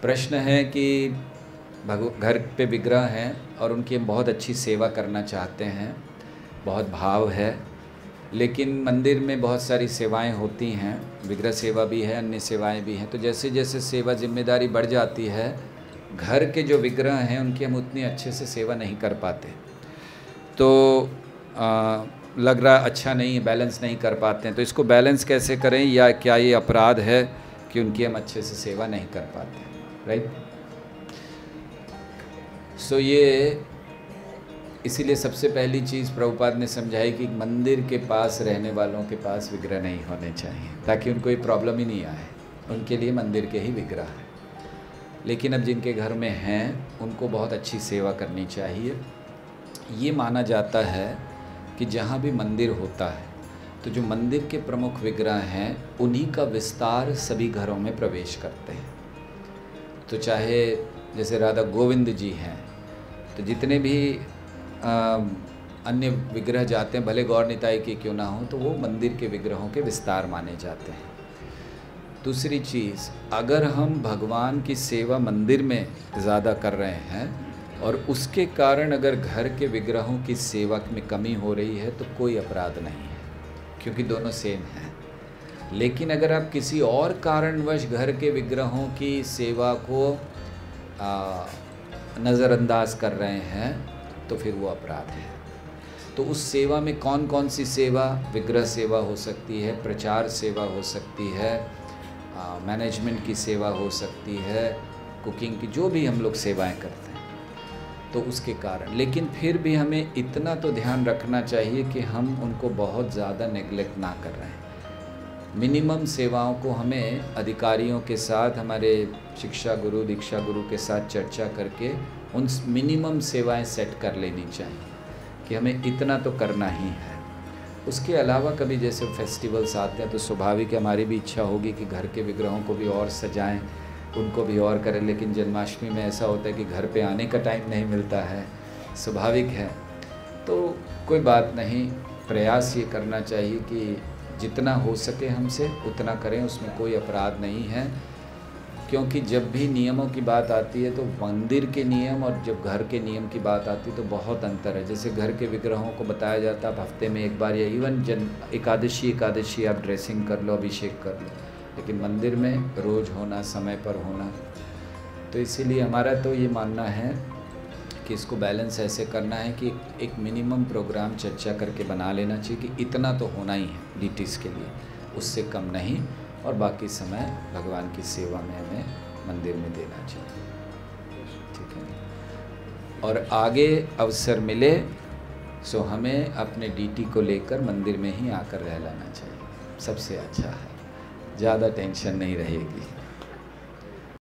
प्रश्न है कि घर पे विग्रह हैं और उनकी हम बहुत अच्छी सेवा करना चाहते हैं, बहुत भाव है, लेकिन मंदिर में बहुत सारी सेवाएं होती हैं, विग्रह सेवा भी है, अन्य सेवाएं भी हैं। तो जैसे जैसे सेवा जिम्मेदारी बढ़ जाती है, घर के जो विग्रह हैं उनकी हम उतनी अच्छे से सेवा नहीं कर पाते। तो लग रहा अच्छा नहीं है, बैलेंस नहीं कर पाते हैं। तो इसको बैलेंस कैसे करें, या क्या ये अपराध है कि उनकी हम अच्छे से सेवा नहीं कर पाते, राइट? सो ये इसीलिए सबसे पहली चीज़ प्रभुपाद ने समझाई कि मंदिर के पास रहने वालों के पास विग्रह नहीं होने चाहिए, ताकि उनको ये प्रॉब्लम ही नहीं आए। उनके लिए मंदिर के ही विग्रह है। लेकिन अब जिनके घर में हैं उनको बहुत अच्छी सेवा करनी चाहिए। ये माना जाता है कि जहाँ भी मंदिर होता है तो जो मंदिर के प्रमुख विग्रह हैं उन्हीं का विस्तार सभी घरों में प्रवेश करते हैं। तो चाहे जैसे राधा गोविंद जी हैं, तो जितने भी अन्य विग्रह जाते हैं, भले गौर निताई के क्यों ना हो, तो वो मंदिर के विग्रहों के विस्तार माने जाते हैं। दूसरी चीज़, अगर हम भगवान की सेवा मंदिर में ज़्यादा कर रहे हैं और उसके कारण अगर घर के विग्रहों की सेवा में कमी हो रही है तो कोई अपराध नहीं है, क्योंकि दोनों सेम हैं। लेकिन अगर आप किसी और कारणवश घर के विग्रहों की सेवा को नज़रअंदाज कर रहे हैं तो फिर वो अपराध है। तो उस सेवा में कौन कौन सी सेवा, विग्रह सेवा हो सकती है, प्रचार सेवा हो सकती है, मैनेजमेंट की सेवा हो सकती है, कुकिंग की, जो भी हम लोग सेवाएं करते हैं, तो उसके कारण। लेकिन फिर भी हमें इतना तो ध्यान रखना चाहिए कि हम उनको बहुत ज़्यादा नेग्लेक्ट ना कर रहे हैं। मिनिमम सेवाओं को हमें अधिकारियों के साथ, हमारे शिक्षा गुरु, दीक्षा गुरु के साथ चर्चा करके उन मिनिमम सेवाएं सेट कर लेनी चाहिए कि हमें इतना तो करना ही है। उसके अलावा कभी जैसे फेस्टिवल्स आते हैं तो स्वाभाविक हमारी भी इच्छा होगी कि घर के विग्रहों को भी और सजाएं, उनको भी और करें। लेकिन जन्माष्टमी में ऐसा होता है कि घर पे आने का टाइम नहीं मिलता है, स्वाभाविक है। तो कोई बात नहीं, प्रयास ये करना चाहिए कि जितना हो सके हमसे उतना करें, उसमें कोई अपराध नहीं है। क्योंकि जब भी नियमों की बात आती है तो मंदिर के नियम और जब घर के नियम की बात आती है तो बहुत अंतर है। जैसे घर के विग्रहों को बताया जाता है आप हफ्ते में एक बार, या इवन एकादशी आप ड्रेसिंग कर लो, अभिषेक कर लो, लेकिन मंदिर में रोज़ होना, समय पर होना। तो इसीलिए हमारा तो ये मानना है कि इसको बैलेंस ऐसे करना है कि एक मिनिमम प्रोग्राम चर्चा करके बना लेना चाहिए कि इतना तो होना ही है डीटीज़ के लिए, उससे कम नहीं, और बाकी समय भगवान की सेवा में हमें मंदिर में देना चाहिए, ठीक है। और आगे अवसर मिले सो हमें अपने डीटी को लेकर मंदिर में ही आकर रह लेना चाहिए, सबसे अच्छा है, ज़्यादा टेंशन नहीं रहेगी।